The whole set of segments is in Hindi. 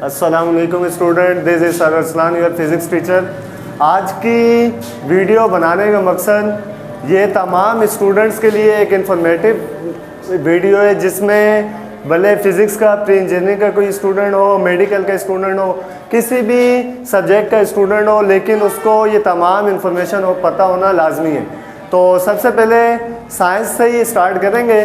अस्सलामुअलैकुम student, this is sir Arsalan, your physics teacher. आज की वीडियो बनाने का मकसद ये तमाम स्टूडेंट्स के लिए एक इन्फॉर्मेटिव वीडियो है, जिसमें भले फ़िज़िक्स का, प्री इंजीनियरिंग का कोई स्टूडेंट हो, मेडिकल का स्टूडेंट हो, किसी भी सब्जेक्ट का स्टूडेंट हो, लेकिन उसको ये तमाम इन्फॉर्मेशन हो पता होना लाजमी है। तो सबसे पहले साइंस से ही स्टार्ट करेंगे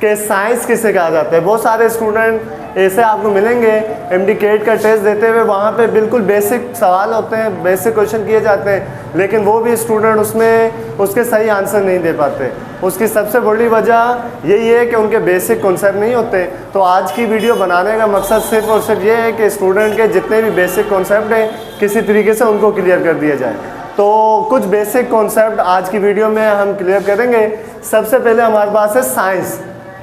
कि साइंस किसे कहा जाता है। बहुत सारे स्टूडेंट ऐसे आपको मिलेंगे एमडी कैट का टेस्ट देते हुए, वहाँ पे बिल्कुल बेसिक सवाल होते हैं, बेसिक क्वेश्चन किए जाते हैं, लेकिन वो भी स्टूडेंट उसमें उसके सही आंसर नहीं दे पाते। उसकी सबसे बड़ी वजह यही है कि उनके बेसिक कॉन्सेप्ट नहीं होते। तो आज की वीडियो बनाने का मकसद सिर्फ और सिर्फ ये है कि स्टूडेंट के जितने भी बेसिक कॉन्सेप्ट हैं किसी तरीके से उनको क्लियर कर दिया जाए। तो कुछ बेसिक कॉन्सेप्ट आज की वीडियो में हम क्लियर करेंगे। सबसे पहले हमारे पास है साइंस।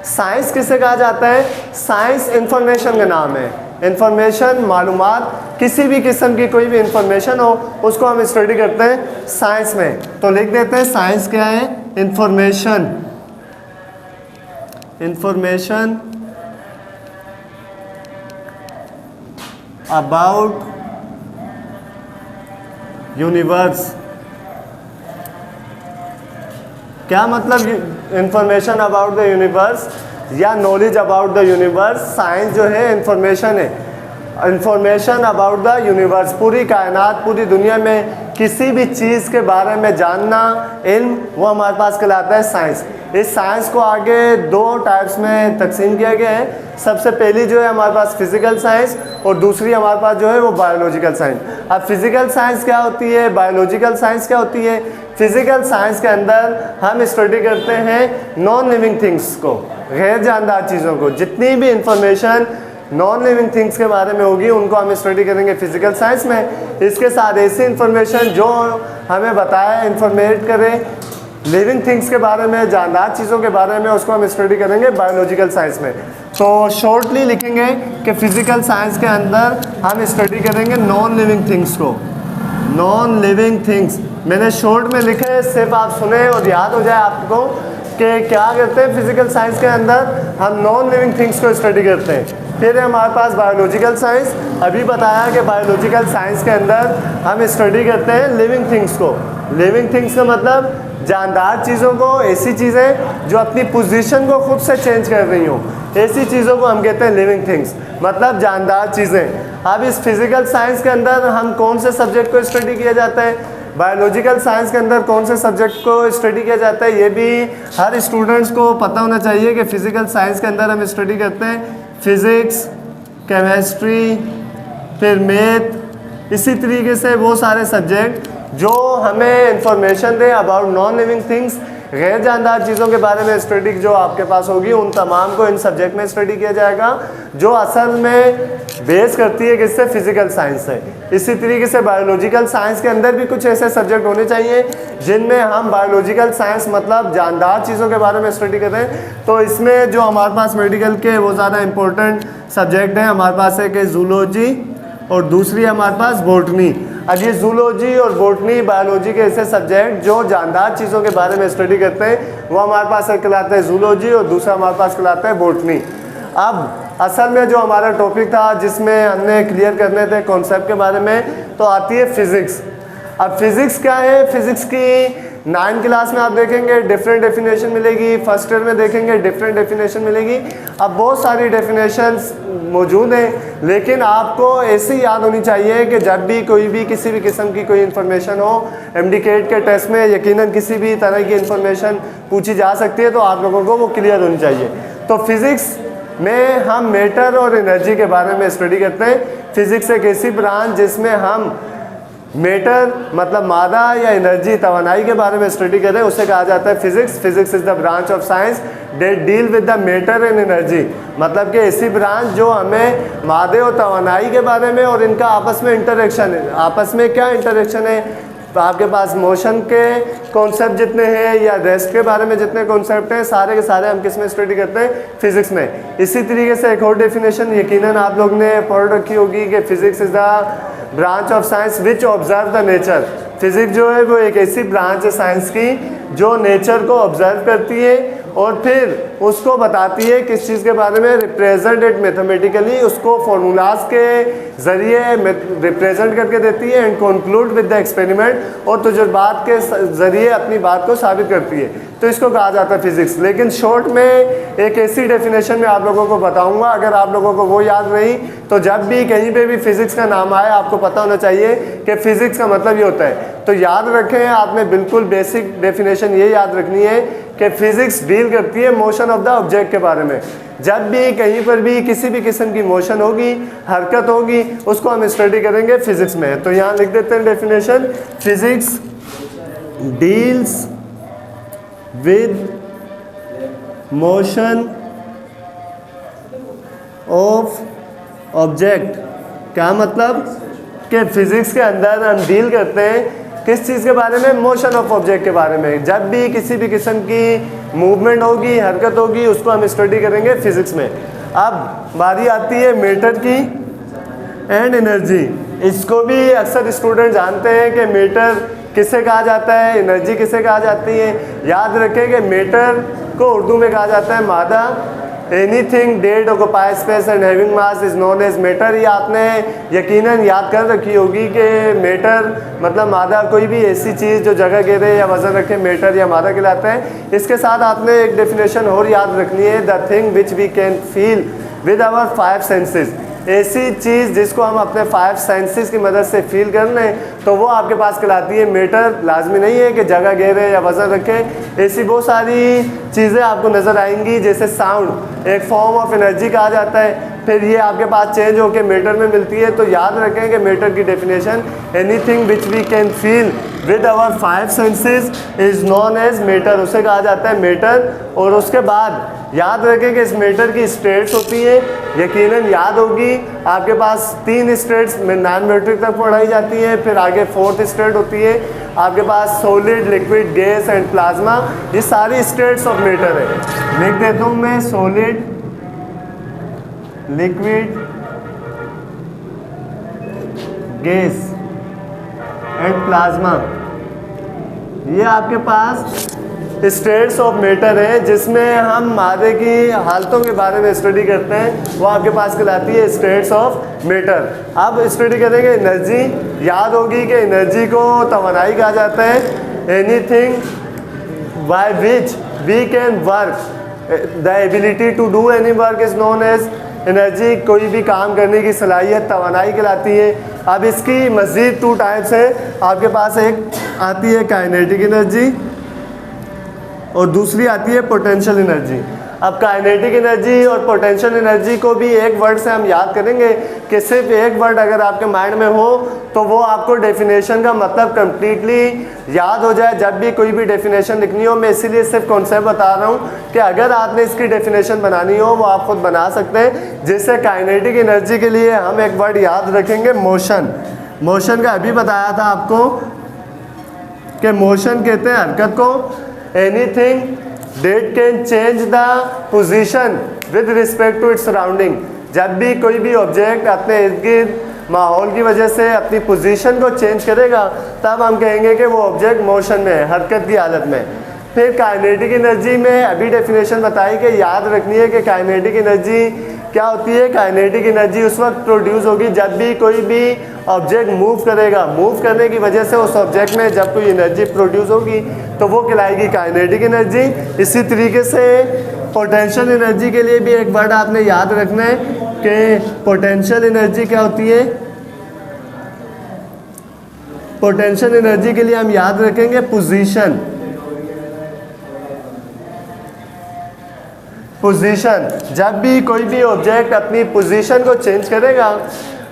साइंस किसे कहा जाता है? साइंस इंफॉर्मेशन का नाम है। इंफॉर्मेशन, मालूमात, किसी भी किस्म की कोई भी इंफॉर्मेशन हो उसको हम स्टडी करते हैं साइंस में। तो लिख देते हैं साइंस क्या है? इंफॉर्मेशन। Information about universe. क्या मतलब इंफॉर्मेशन अबाउट द यूनिवर्स या knowledge about the universe? Science जो है इंफॉर्मेशन है, इंफॉर्मेशन अबाउट द यूनिवर्स। पूरी कायनात, पूरी दुनिया में किसी भी चीज़ के बारे में जानना, इल्म, वो हमारे पास कहलाता है साइंस। इस साइंस को आगे दो टाइप्स में तकसीम किया गया है। सबसे पहली जो है हमारे पास फिज़िकल साइंस और दूसरी हमारे पास जो है वो बायोलॉजिकल साइंस। अब फिज़िकल साइंस क्या होती है, बायोलॉजिकल साइंस क्या होती है? फिज़िकल साइंस के अंदर हम स्टडी करते हैं नॉन लिविंग थिंग्स को, गैर जानदार चीज़ों को। जितनी भी इंफॉर्मेशन नॉन लिविंग थिंग्स के बारे में होगी उनको हम स्टडी करेंगे फिज़िकल साइंस में। इसके साथ ऐसी इंफॉर्मेशन जो हमें बताया, इंफॉर्मेट करें लिविंग थिंग्स के बारे में, जानदार चीज़ों के बारे में, उसको हम स्टडी करेंगे बायोलॉजिकल साइंस में। तो शॉर्टली लिखेंगे कि फिज़िकल साइंस के अंदर हम स्टडी करेंगे नॉन लिविंग थिंग्स को। नॉन लिविंग थिंग्स मैंने शॉर्ट में लिखे है, सिर्फ आप सुने और याद हो जाए आपको कि क्या करते हैं फिज़िकल साइंस के अंदर हम नॉन लिविंग थिंग्स को स्टडी करते हैं। फिर हमारे पास बायोलॉजिकल साइंस। अभी बताया कि बायोलॉजिकल साइंस के अंदर हम स्टडी करते हैं लिविंग थिंग्स को। लिविंग थिंग्स का मतलब जानदार चीज़ों को, ऐसी चीज़ें जो अपनी पोजीशन को खुद से चेंज कर रही हों, ऐसी चीज़ों को हम कहते हैं लिविंग थिंग्स, मतलब जानदार चीज़ें। अब इस फिज़िकल साइंस के अंदर हम कौन से सब्जेक्ट को स्टडी किया जाता है? बायोलॉजिकल साइंस के अंदर कौन से सब्जेक्ट को स्टडी किया जाता है? ये भी हर स्टूडेंट्स को पता होना चाहिए कि फ़िज़िकल साइंस के अंदर हम स्टडी करते हैं फिज़िक्स, केमिस्ट्री, फिर मैथ, इसी तरीके से वो सारे सब्जेक्ट जो हमें इंफॉर्मेशन दें अबाउट नॉन लिविंग थिंग्स, गैर जानदार चीज़ों के बारे में स्टडी जो आपके पास होगी, उन तमाम को इन सब्जेक्ट में स्टडी किया जाएगा, जो असल में बेस करती है किससे? फिज़िकल साइंस से। इसी तरीके से बायोलॉजिकल साइंस के अंदर भी कुछ ऐसे सब्जेक्ट होने चाहिए जिनमें हम बायोलॉजिकल साइंस मतलब जानदार चीज़ों के बारे में स्टडी करें। तो इसमें जो हमारे पास मेडिकल के वो ज़्यादा इंपॉर्टेंट सब्जेक्ट हैं। हमारे पास है कि जूलॉजी और दूसरी हमारे पास बॉटनी। अब ये जूलॉजी और बॉटनी, बायोलॉजी के ऐसे सब्जेक्ट जो जानदार चीज़ों के बारे में स्टडी करते हैं, वो हमारे पास एक कहलाता है जूलॉजी और दूसरा हमारे पास कहलाता है बॉटनी। अब असल में जो हमारा टॉपिक था जिसमें हमने क्लियर करने थे कॉन्सेप्ट के बारे में, तो आती है फ़िज़िक्स। अब फिज़िक्स क्या है? फ़िज़िक्स की 9th क्लास में आप देखेंगे डिफरेंट डेफिनेशन मिलेगी, फर्स्ट ईयर में देखेंगे डिफरेंट डेफिनेशन मिलेगी। अब बहुत सारी डेफिनेशंस मौजूद हैं, लेकिन आपको ऐसी याद होनी चाहिए कि जब भी कोई भी किसी भी किस्म की कोई इन्फॉर्मेशन हो, एमडी कैट के टेस्ट में यकीनन किसी भी तरह की इन्फॉर्मेशन पूछी जा सकती है, तो आप लोगों को वो क्लियर होनी चाहिए। तो फिज़िक्स में हम मैटर और एनर्जी के बारे में स्टडी करते हैं। फिज़िक्स एक ऐसी ब्रांच जिसमें हम मैटर मतलब मादा या एनर्जी, तवानाई के बारे में स्टडी करें, उसे कहा जाता है physics. Physics is the branch of science that deal with the matter and energy, मतलब कि ऐसी ब्रांच जो हमें मादे और तवानाई के बारे में और इनका आपस में इंटरेक्शन है। आपस में क्या इंटरेक्शन है? तो आपके पास मोशन के कॉन्सेप्ट जितने हैं या रेस्ट के बारे में जितने कॉन्सेप्ट हैं, सारे के सारे हम किस में स्टडी करते हैं? फिज़िक्स में। इसी तरीके से एक और डेफिनेशन यकीनन आप लोग ने पढ़ रखी होगी कि physics is the branch of science which observe the nature. Physics जो है वो एक ऐसी ब्रांच है साइंस की जो नेचर को ऑब्जर्व करती है और फिर उसको बताती है किस चीज़ के बारे में, रिप्रेजेंट इट मैथमेटिकली, उसको फॉर्मूलाज के ज़रिए रिप्रेजेंट करके देती है and conclude with the experiment, और तजुर्बात के ज़रिए अपनी बात को साबित करती है। तो इसको कहा जाता है फिज़िक्स। लेकिन शॉर्ट में एक ऐसी डेफिनेशन में आप लोगों को बताऊंगा, अगर आप लोगों को वो याद रही तो जब भी कहीं पे भी फिज़िक्स का नाम आए आपको पता होना चाहिए कि फ़िज़िक्स का मतलब ये होता है। तो याद रखें, आपने बिल्कुल बेसिक डेफिनेशन ये याद रखनी है कि फ़िज़िक्स डील करती है मोशन ऑफ द ऑब्जेक्ट के बारे में। जब भी कहीं पर भी किसी भी किस्म की मोशन होगी, हरकत होगी, उसको हम स्टडी करेंगे फ़िज़िक्स में। तो यहाँ लिख देते हैं definition, physics deals with motion of object. क्या मतलब कि फिज़िक्स के अंदर हम डील करते हैं किस चीज़ के बारे में, मोशन ऑफ ऑब्जेक्ट के बारे में। जब भी किसी भी किस्म की मूवमेंट होगी, हरकत होगी, उसको हम स्टडी करेंगे फिज़िक्स में। अब बारी आती है मैटर की एंड एनर्जी। इसको भी अक्सर स्टूडेंट जानते हैं कि मैटर किसे कहा जाता है, एनर्जी किसे कहा जाती है। याद रखें कि मैटर को उर्दू में कहा जाता है मादा। Anything that occupy space and having mass is known as matter. ये आपने यकीनन याद कर रखी होगी कि मैटर मतलब मादा, कोई भी ऐसी चीज़ जो जगह घेरे या वजन रखे मैटर या मादा कहलाता है। इसके साथ आपने एक डेफिनेशन और याद रखनी है, the thing which we can feel with our 5 senses. ऐसी चीज़ जिसको हम अपने 5 सेंसेस की मदद से फील कर लें तो वो आपके पास कहलाती है मैटर। लाजमी नहीं है कि जगह घेरे या वजन रखे, ऐसी बहुत सारी चीज़ें आपको नज़र आएंगी। जैसे साउंड एक फॉर्म ऑफ एनर्जी कहा जाता है, फिर ये आपके पास चेंज होकर मैटर में मिलती है। तो याद रखें कि मैटर की definition, anything which we can feel with our 5 senses is known as matter, उसे कहा जाता है मैटर। और उसके बाद याद रखें कि इस मैटर की स्टेट्स होती हैं, यकीनन याद होगी आपके पास 3 स्टेट्स में नॉन मैट्रिक तक पढ़ाई जाती है, फिर आगे 4th स्टेट होती है आपके पास solid, liquid, gas and plasma. ये सारी स्टेट्स ऑफ मैटर है। लिख देता हूँ मैं, solid, liquid, gas and plasma, ये आपके पास स्टेट्स ऑफ मैटर है जिसमें हम मादे की हालतों के बारे में स्टडी करते हैं। वो आपके पास कहलाती है स्टेट्स ऑफ मैटर। अब स्टडी करेंगे एनर्जी। याद होगी कि एनर्जी को तवानाई कहा जाता है। Anything by which we can work, the ability to do any work is known as energy. कोई भी काम करने की सलाहियत तवानाई कहलाती है। अब इसकी मज़ीद 2 टाइप्स हैं आपके पास। एक आती है काइनेटिक एनर्जी और दूसरी आती है पोटेंशियल एनर्जी। अब काइनेटिक एनर्जी और पोटेंशियल एनर्जी को भी एक वर्ड से हम याद करेंगे कि सिर्फ एक वर्ड अगर आपके माइंड में हो तो वो आपको डेफिनेशन का मतलब कम्प्लीटली याद हो जाए। जब भी कोई भी डेफिनेशन लिखनी हो, मैं इसीलिए सिर्फ कॉन्सेप्ट बता रहा हूँ कि अगर आपने इसकी डेफिनेशन बनानी हो वो आप खुद बना सकते हैं। जैसे काइनेटिक एनर्जी के लिए हम एक वर्ड याद रखेंगे, मोशन। मोशन का अभी बताया था आपको कि मोशन कहते हैं हरकत को। Anything that can change the position with respect to its surrounding. जब भी कोई भी ऑब्जेक्ट अपने इर्द गिर्द माहौल की वजह से अपनी पोजीशन को चेंज करेगा तब हम कहेंगे कि वो ऑब्जेक्ट मोशन में है, हरकत की हालत में। फिर काइनेटिक एनर्जी में अभी डेफिनेशन बताई कि याद रखनी है कि काइनेटिक एनर्जी क्या होती है। काइनेटिक एनर्जी उस वक्त प्रोड्यूस होगी जब भी कोई भी ऑब्जेक्ट मूव करेगा, मूव करने की वजह से उस ऑब्जेक्ट में जब कोई एनर्जी प्रोड्यूस होगी तो वो कहलाएगी काइनेटिक एनर्जी। इसी तरीके से पोटेंशियल एनर्जी के लिए भी एक वर्ड आपने याद रखना है कि पोटेंशियल एनर्जी क्या होती है। पोटेंशियल एनर्जी के लिए हम याद रखेंगे पोजीशन। पोजीशन, जब भी कोई भी ऑब्जेक्ट अपनी पोजीशन को चेंज करेगा।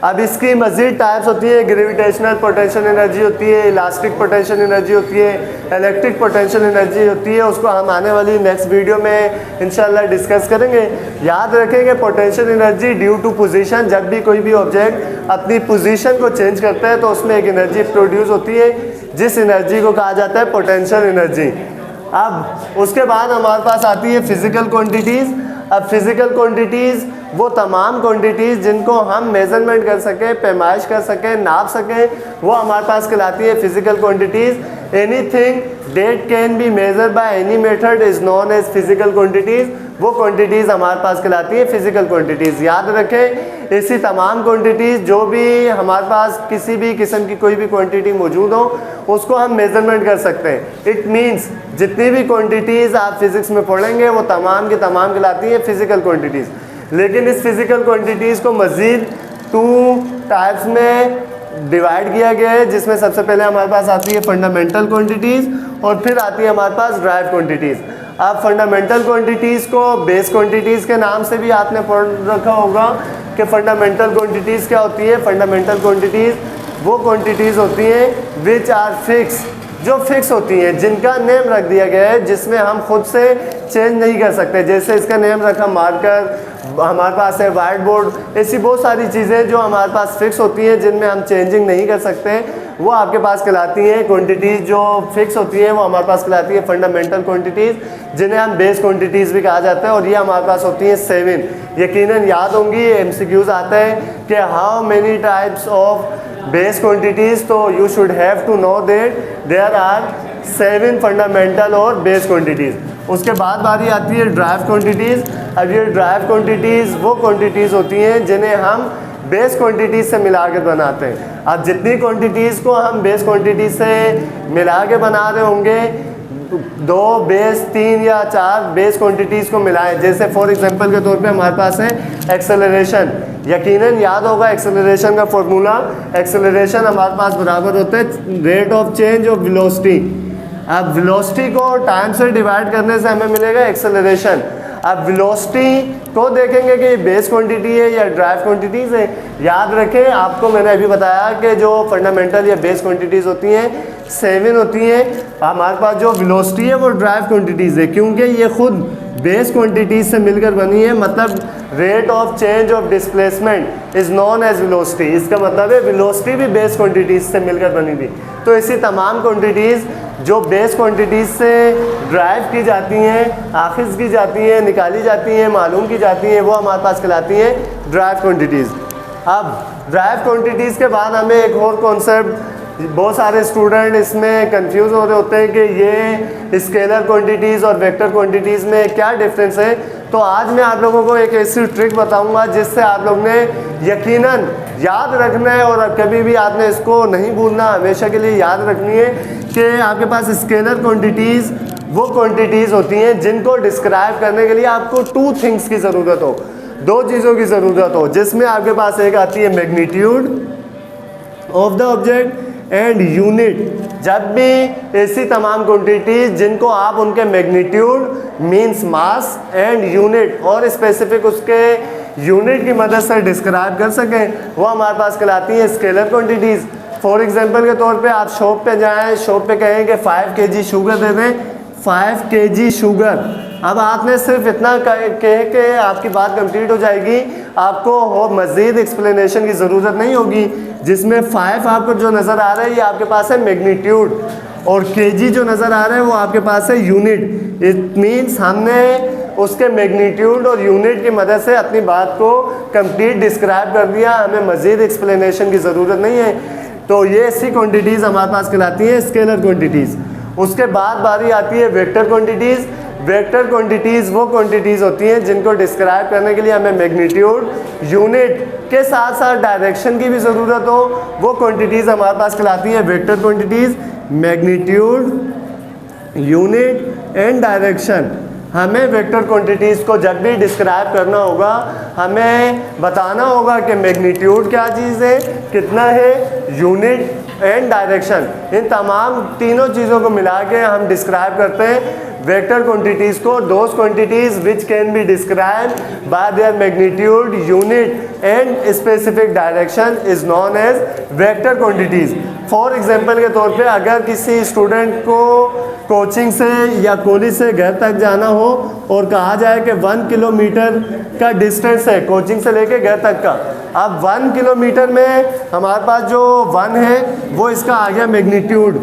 अब इसकी मज़ीद टाइप्स होती है, ग्रेविटेशनल पोटेंशियल एनर्जी होती है, इलास्टिक पोटेंशियल एनर्जी होती है, इलेक्ट्रिक पोटेंशियल एनर्जी होती है। उसको हम आने वाली नेक्स्ट वीडियो में इंशाल्लाह डिस्कस करेंगे। याद रखेंगे potential energy due to position, जब भी कोई भी ऑब्जेक्ट अपनी पोजीशन को चेंज करता है तो उसमें एक एनर्जी प्रोड्यूस होती है जिस एनर्जी को कहा जाता है पोटेंशियल एनर्जी। अब उसके बाद हमारे पास आती है फिज़िकल क्वांटिटीज़। अब फिज़िकल क्वांटिटीज़ वो तमाम क्वांटिटीज़ जिनको हम मेज़रमेंट कर सकें, पैमाइश कर सकें, नाप सकें, वो हमारे पास कहलाती है physical quantities. Anything that can be measure by any method is known as physical quantities, वो क्वांटिटीज़ हमारे पास कहलाती है फिजिकल क्वांटिटीज़। याद रखें, ऐसी तमाम क्वांटिटीज़ जो भी हमारे पास किसी भी किस्म की कोई भी क्वांटिटी मौजूद हो उसको हम मेजरमेंट कर सकते हैं। इट मीन्स जितनी भी क्वांटिटीज़ आप फिज़िक्स में पढ़ेंगे वो तमाम की तमाम कहलाती हैं फिजिकल क्वांटिटीज़। लेकिन इस फिजिकल क्वांटिटीज़ को मज़ीद 2 टाइप्स में डिवाइड किया गया है, जिसमें सबसे पहले हमारे पास आती है फंडामेंटल क्वांटिटीज़ और फिर आती है हमारे पास ड्राइव क्वांटिटीज़। अब फंडामेंटल क्वांटिटीज़ को बेस क्वांटिटीज़ के नाम से भी आपने पढ़ रखा होगा कि फंडामेंटल क्वांटिटीज़ क्या होती है। फंडामेंटल क्वांटिटीज़ वो क्वांटिटीज़ होती हैं विच आर फिक्स, जो फिक्स होती हैं, जिनका नेम रख दिया गया है, जिसमें हम खुद से चेंज नहीं कर सकते। जैसे इसका नेम रखा मार्कर, हमारे पास है वाइट बोर्ड। ऐसी बहुत सारी चीज़ें जो हमारे पास फिक्स होती हैं जिनमें हम चेंजिंग नहीं कर सकते, वो आपके पास कहलाती हैं क्वांटिटीज़ जो फिक्स होती हैं, वो हमारे पास कहलाती है फंडामेंटल क्वांटिटीज़, जिन्हें हम बेस क्वांटिटीज़ भी कहा जाता है। और ये हमारे पास होती हैं 7। यकीनन याद होंगी, MCQs आता है कि how many types of base quantities, तो you should have to know that there are 7 fundamental और बेस क्वांटिटीज़। उसके बाद बारी आती है ड्राइव क्वांटिटीज़। अब ये ड्राइव क्वांटिटीज़ वो क्वांटिटीज़ होती हैं जिन्हें हम बेस क्वांटिटीज़ से मिला के बनाते हैं। अब जितनी क्वांटिटीज़ को हम बेस क्वांटिटीज़ से मिला के बना रहे होंगे, 2 बेस 3 या 4 बेस क्वांटिटीज़ को मिलाएं। जैसे फॉर एग्जांपल के तौर पे हमारे पास है एक्सेलरेशन। यकीनन याद होगा एक्सेलरेशन का फॉर्मूला। एक्सेलरेशन हमारे पास बराबर होता है rate of change of velocity. अब वेलोसिटी को टाइम से डिवाइड करने से हमें मिलेगा एक्सेलरेशन। अब वेलोसिटी को देखेंगे कि बेस क्वांटिटी है या ड्राइव क्वांटिटीज़ है। याद रखें, आपको मैंने अभी बताया कि जो फंडामेंटल या बेस क्वांटिटीज़ होती हैं 7 होती हैं। हमारे पास जो वेलोसिटी है वो ड्राइव क्वांटिटीज़ है, क्योंकि ये खुद बेस क्वांटिटीज़ से मिलकर बनी है। मतलब rate of change of displacement is known as velocity. इसका मतलब है वेलोसिटी भी बेस क्वांटिटीज़ से मिलकर बनी थी। तो ऐसी तमाम क्वांटिटीज़ जो बेस क्वांटिटीज़ से ड्राइव की जाती हैं, आखिज़ की जाती हैं, निकाली जाती हैं, मालूम की जाती हैं, वो हमारे पास कहलाती हैं ड्राइव क्वांटिटीज़। अब ड्राइव क्वांटिटीज़ के बाद हमें एक और कॉन्सेप्ट, बहुत सारे स्टूडेंट इसमें कंफ्यूज हो रहे होते हैं कि ये स्केलर क्वांटिटीज़ और वेक्टर क्वांटिटीज़ में क्या डिफरेंस है। तो आज मैं आप लोगों को एक ऐसी ट्रिक बताऊंगा जिससे आप लोग ने यकीनन याद रखना है और कभी भी आपने इसको नहीं भूलना, हमेशा के लिए याद रखनी है कि आपके पास स्केलर क्वांटिटीज़ वो क्वांटिटीज़ होती हैं जिनको डिस्क्राइब करने के लिए आपको 2 थिंग्स की ज़रूरत हो, 2 चीज़ों की ज़रूरत हो, जिसमें आपके पास एक आती है magnitude of the object and unit. जब भी ऐसी तमाम क्वांटिटीज जिनको आप उनके magnitude means mass and unit और स्पेसिफिक उसके यूनिट की मदद से डिस्क्राइब कर सकें, वो हमारे पास कहलाती हैं स्केलर क्वांटिटीज़। फॉर एग्जांपल के तौर पे आप शॉप पे जाएं, शॉप पे कहें कि 5 kg शुगर दे दें, 5 kg शुगर। अब आपने सिर्फ इतना कह के आपकी बात कंप्लीट हो जाएगी, आपको और मज़ीद एक्सप्लेनेशन की ज़रूरत नहीं होगी। जिसमें 5 आपको जो नज़र आ रहा है ये आपके पास है मैग्नीट्यूड, और kg जो नज़र आ रहा है वो आपके पास है यूनिट। इट मीन्स हमने उसके मैग्नीट्यूड और यूनिट की मदद से अपनी बात को कंप्लीट डिस्क्राइब कर दिया, हमें मज़ीद एक्सप्लेनेशन की ज़रूरत नहीं है। तो ये ऐसी क्वांटिटीज़ हमारे पास कहलाती हैं स्केलर क्वांटिटीज़। उसके बाद बारी आती है वेक्टर क्वांटिटीज़। वेक्टर क्वांटिटीज़ वो क्वांटिटीज़ होती हैं जिनको डिस्क्राइब करने के लिए हमें मैग्नीट्यूड, यूनिट के साथ साथ डायरेक्शन की भी ज़रूरत हो, वो क्वांटिटीज़ हमारे पास कहलाती हैं vector quantities. Magnitude, unit and direction. हमें वेक्टर क्वांटिटीज़ को जब भी डिस्क्राइब करना होगा हमें बताना होगा कि मैग्नीट्यूड क्या चीज़ है, कितना है, यूनिट एंड डायरेक्शन। इन तमाम तीनों चीज़ों को मिला के हम डिस्क्राइब करते हैं वेक्टर क्वांटिटीज़ को। Those quantities which can be describe by their magnitude, unit and specific direction is known as vector quantities. For example के तौर पे अगर किसी स्टूडेंट को कोचिंग से या कॉलेज से घर तक जाना हो और कहा जाए कि 1 किलोमीटर का डिस्टेंस है कोचिंग से लेके घर तक का। अब 1 किलोमीटर में हमारे पास जो 1 है वो इसका आ गया मैग्नीट्यूड,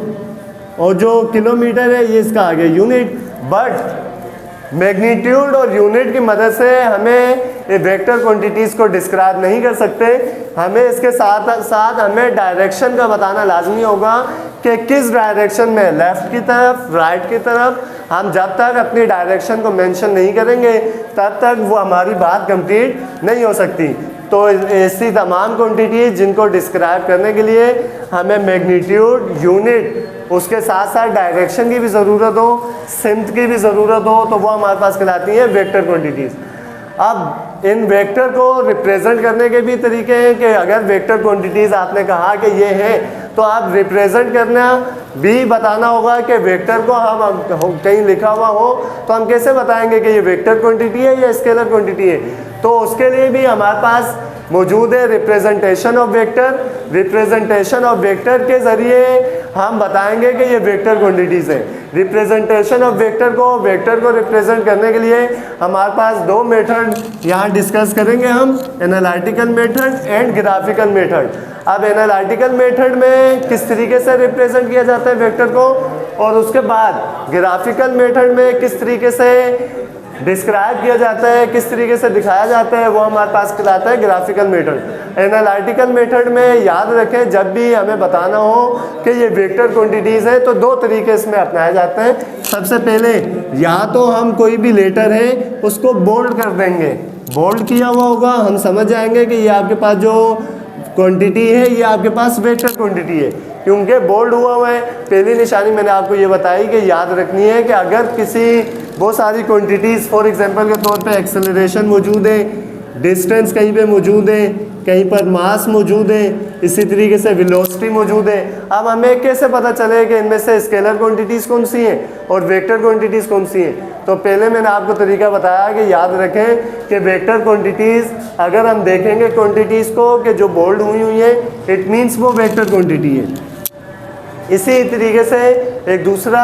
और जो किलोमीटर है ये इसका आ गया यूनिट। बट मैग्नीट्यूड और यूनिट की मदद से हमें ये वेक्टर क्वांटिटीज़ को डिस्क्राइब नहीं कर सकते। हमें इसके साथ साथ हमें डायरेक्शन का बताना लाजमी होगा कि किस डायरेक्शन में, लेफ़्ट की तरफ, राइट की तरफ। हम जब तक अपनी डायरेक्शन को मेंशन नहीं करेंगे तब तक वो हमारी बात कंप्लीट नहीं हो सकती। तो ऐसी तमाम क्वांटिटीज जिनको डिस्क्राइब करने के लिए हमें मैग्नीट्यूड, यूनिट, उसके साथ साथ डायरेक्शन की भी ज़रूरत हो, सिम्त की भी ज़रूरत हो, तो वो हमारे पास कहलाती हैं वेक्टर क्वांटिटीज़। अब इन वेक्टर को रिप्रेजेंट करने के भी तरीके हैं कि अगर वेक्टर क्वांटिटीज़ आपने कहा कि ये है, तो आप रिप्रेजेंट करना भी बताना होगा कि वेक्टर को हम कहीं लिखा हुआ हो तो हम कैसे बताएंगे कि ये वेक्टर क्वांटिटी है या स्केलर क्वांटिटी है। तो उसके लिए भी हमारे पास मौजूद है representation of vector. Representation of vector के ज़रिए हम बताएंगे कि ये वेक्टर क्वांटिटीज़ हैं। रिप्रेजेंटेशन ऑफ वेक्टर को रिप्रेजेंट करने के लिए हमारे पास दो मेथड यहाँ डिस्कस करेंगे हम, analytical method and graphical method. अब एनालिटिकल मेथड में किस तरीके से रिप्रेजेंट किया जाता है वेक्टर को, और उसके बाद ग्राफिकल मेथड में किस तरीके से डिस्क्राइब किया जाता है, किस तरीके से दिखाया जाता है, वो हमारे पास कहलाता है ग्राफिकल मेथड। एनालिटिकल मेथड में याद रखें, जब भी हमें बताना हो कि ये वेक्टर क्वांटिटीज़ हैं तो दो तरीके इसमें अपनाए जाते हैं। सबसे पहले या तो हम कोई भी लेटर है उसको बोल्ड कर देंगे, बोल्ड किया हुआ होगा, हम समझ जाएंगे कि ये आपके पास जो क्वांटिटी है ये आपके पास वेक्टर क्वांटिटी है, क्योंकि बोल्ड हुआ है। पहली निशानी मैंने आपको ये बताई कि याद रखनी है कि अगर किसी बहुत सारी क्वांटिटीज़, फॉर एग्जांपल के तौर पे एक्सेलरेशन मौजूद है, डिस्टेंस कहीं पे मौजूद है, कहीं पर मास मौजूद है, इसी तरीके से वेलोसिटी मौजूद है। अब हमें कैसे पता चले कि इनमें से स्केलर क्वांटिटीज़ कौन सी हैं और वेक्टर क्वांटिटीज़ कौन सी हैं? तो पहले मैंने आपको तरीका बताया कि याद रखें कि वेक्टर क्वांटिटीज़, अगर हम देखेंगे क्वांटिटीज़ को कि जो बोल्ड हुई है, इट मीन्स वो वेक्टर क्वांटिटी है। इसी तरीके से एक दूसरा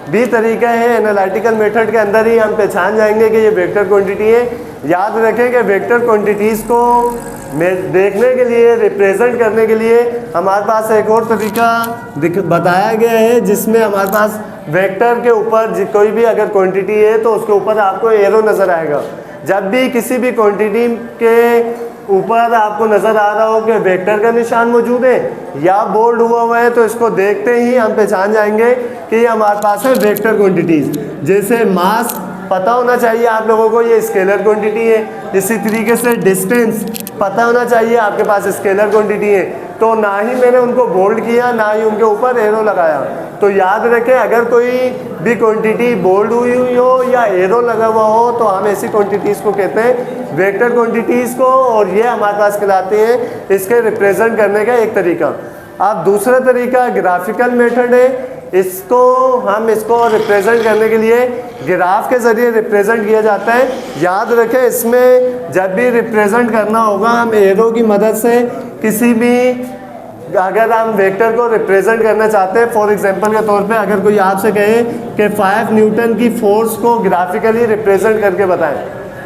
भी तरीका है, एनालिटिकल मेथड के अंदर ही हम पहचान जाएंगे कि ये वेक्टर क्वांटिटी है। याद रखें कि वेक्टर क्वांटिटीज़ को देखने के लिए, रिप्रेजेंट करने के लिए हमारे पास एक और तरीका बताया गया है, जिसमें हमारे पास वेक्टर के ऊपर कोई भी अगर क्वांटिटी है तो उसके ऊपर आपको एरो नज़र आएगा। जब भी किसी भी क्वांटिटी के ऊपर आपको नज़र आ रहा हो कि वेक्टर का निशान मौजूद है या बोल्ड हुआ है, तो इसको देखते ही हम पहचान जाएंगे कि ये हमारे पास है वेक्टर क्वांटिटीज़। जैसे मास पता होना चाहिए आप लोगों को, ये स्केलर क्वांटिटी है। इसी तरीके से डिस्टेंस पता होना चाहिए आपके पास स्केलर क्वांटिटी है। तो ना ही मैंने उनको बोल्ड किया, ना ही उनके ऊपर एरो लगाया। तो याद रखें, अगर कोई भी क्वांटिटी बोल्ड हुई हो या एरो लगा हुआ हो तो हम ऐसी क्वांटिटीज़ को कहते हैं वेक्टर क्वांटिटीज़ को, और ये हमारे पास कहलाते हैं इसके रिप्रेजेंट करने का एक तरीका। अब दूसरा तरीका ग्राफिकल मेथड है। हम इसको रिप्रेजेंट करने के लिए ग्राफ के ज़रिए रिप्रेजेंट किया जाता है। याद रखें, इसमें जब भी रिप्रेजेंट करना होगा हम एरो की मदद से किसी भी, अगर हम वेक्टर को रिप्रेजेंट करना चाहते हैं, फॉर एग्जांपल के तौर पे अगर कोई आपसे कहे कि 5 न्यूटन की फोर्स को ग्राफिकली रिप्रेजेंट करके बताएं,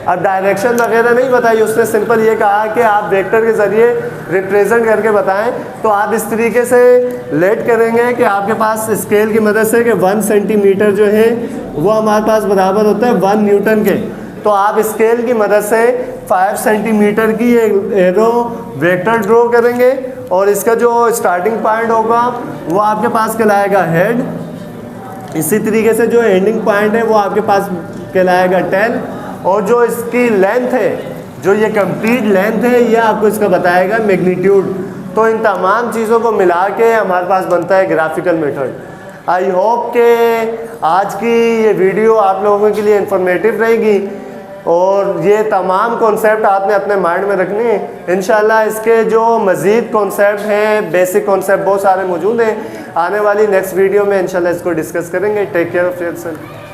अब डायरेक्शन वगैरह नहीं बताई, उसने सिंपल ये कहा कि आप वेक्टर के ज़रिए रिप्रेजेंट करके बताएं, तो आप इस तरीके से लेट करेंगे कि आपके पास स्केल की मदद से कि 1 सेंटीमीटर जो है वो हमारे पास बराबर होता है 1 न्यूटन के। तो आप स्केल की मदद से 5 सेंटीमीटर की एरो वेक्टर ड्रॉ करेंगे, और इसका जो स्टार्टिंग पॉइंट होगा वो आपके पास कहलाएगा हेड। इसी तरीके से जो एंडिंग पॉइंट है वो आपके पास कहलाएगा टेल, और जो इसकी लेंथ है, जो ये कंप्लीट लेंथ है, ये आपको इसका बताएगा मैग्नीट्यूड। तो इन तमाम चीज़ों को मिला के हमारे पास बनता है ग्राफिकल मेथड। आई होप कि आज की ये वीडियो आप लोगों के लिए इंफॉर्मेटिव रहेगी, और ये तमाम कॉन्सेप्ट आपने अपने माइंड में रखने हैं। इंशाल्लाह इसके जो मज़ीद कॉन्सेप्ट हैं, बेसिक कॉन्सेप्ट बहुत सारे मौजूद हैं, आने वाली नेक्स्ट वीडियो में इंशाल्लाह इसको डिस्कस करेंगे। Take care of yourself.